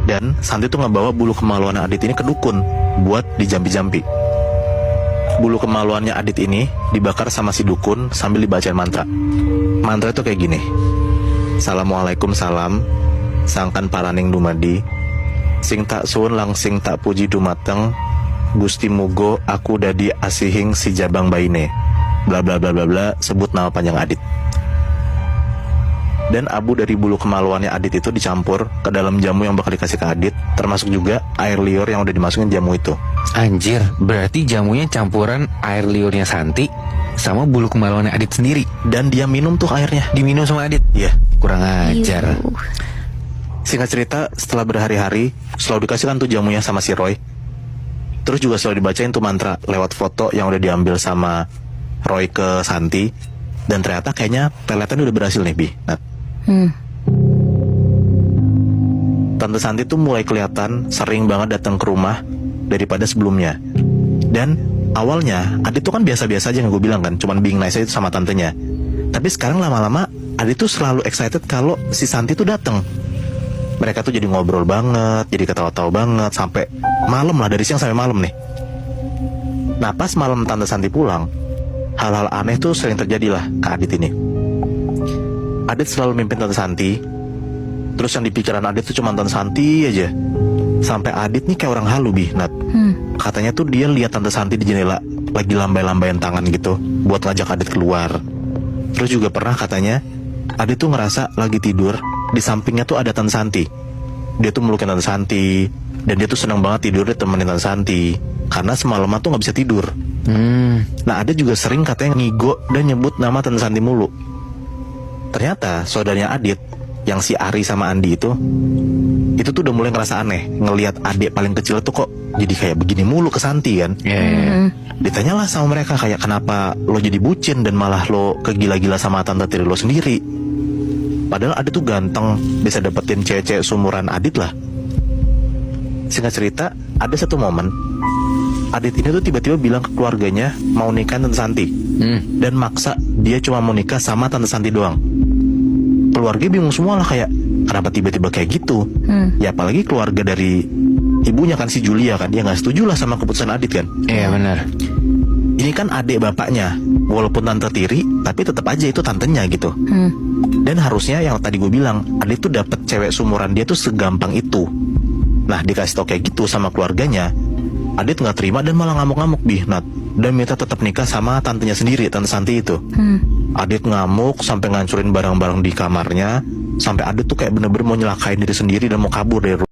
Dan Santi tuh ngebawa bulu kemaluan Adit ini ke dukun buat dijampi-jampi. Bulu kemaluannya Adit ini dibakar sama si dukun sambil dibacain mantra. Mantra itu kayak gini. Assalamualaikum salam, sangkan paraning dumadi, sing tak suwun langsing tak puji dumateng, Gusti Mugo aku dadi asihing si jabang baine. Bla bla bla bla bla, sebut nama panjang Adit. Dan abu dari bulu kemaluannya Adit itu dicampur ke dalam jamu yang bakal dikasih ke Adit, termasuk juga air liur yang udah dimasukin jamu itu. Anjir, berarti jamunya campuran air liurnya Santi sama bulu kemaluannya Adit sendiri. Dan dia minum tuh airnya. Diminum sama Adit? Iya. Kurang ajar. Singkat cerita, setelah berhari-hari selalu dikasihkan tuh jamunya sama si Roy. Terus juga selalu dibacain tuh mantra lewat foto yang udah diambil sama Roy ke Santi. Dan ternyata kayaknya peletan udah berhasil nih, Bi. Nah, Tante Santi tuh mulai kelihatan sering banget datang ke rumah daripada sebelumnya. Dan awalnya Adit tuh kan biasa-biasa aja, yang gue bilang kan, cuman being nice aja sama tantenya. Tapi sekarang lama-lama Adit tuh selalu excited kalau si Santi tuh datang. Mereka tuh jadi ngobrol banget, jadi ketawa-tawa banget sampai malam lah, dari siang sampai malam nih. Nah, pas malam Tante Santi pulang, hal-hal aneh tuh sering terjadi lah ke Adit ini. Adit selalu mimpin Tante Santi. Terus yang di pikiran Adit tuh cuma Tante Santi aja. Sampai Adit nih kayak orang halu, Bi, Nat. Katanya tuh dia lihat Tante Santi di jendela lagi lambai-lambaian tangan gitu buat ngajak Adit keluar. Terus juga pernah katanya Adit tuh ngerasa lagi tidur, di sampingnya tuh ada Tante Santi. Dia tuh melukin Tante Santi, dan dia tuh senang banget tidur ditemenin Tante Santi karena semalaman tuh gak bisa tidur. Nah, Adit juga sering katanya ngigo dan nyebut nama Tante Santi mulu. Ternyata saudaranya Adit, yang si Ari sama Andi itu tuh udah mulai ngerasa aneh ngelihat adik paling kecil tuh kok jadi kayak begini mulu ke Santi kan. Ditanyalah sama mereka kayak, kenapa lo jadi bucin dan malah lo kegila-gila sama tante tiri lo sendiri. Padahal Adit tuh ganteng, bisa dapetin cewek-cewek sumuran Adit lah. Singkat cerita, ada satu momen Adit ini tuh tiba-tiba bilang ke keluarganya mau nikah Tante Santi, dan maksa dia cuma mau nikah sama Tante Santi doang. Keluarga bingung semua lah, kayak kenapa tiba-tiba kayak gitu. Ya apalagi keluarga dari ibunya kan, si Julia kan, dia gak setuju lah sama keputusan Adit kan. Iya benar. Ini kan adik bapaknya, walaupun tante tiri tapi tetap aja itu tantenya gitu. Dan harusnya yang tadi gue bilang, Adit tuh dapet cewek sumuran dia tuh segampang itu. Nah, dikasih tau kayak gitu sama keluarganya, Adit gak terima dan malah ngamuk-ngamuk, Bi, Nat, dan minta tetap nikah sama tantenya sendiri, Tante Santi itu. Adit ngamuk sampai ngancurin barang-barang di kamarnya, sampai Adit tuh kayak bener-bener mau nyelakain diri sendiri dan mau kabur dari rumah.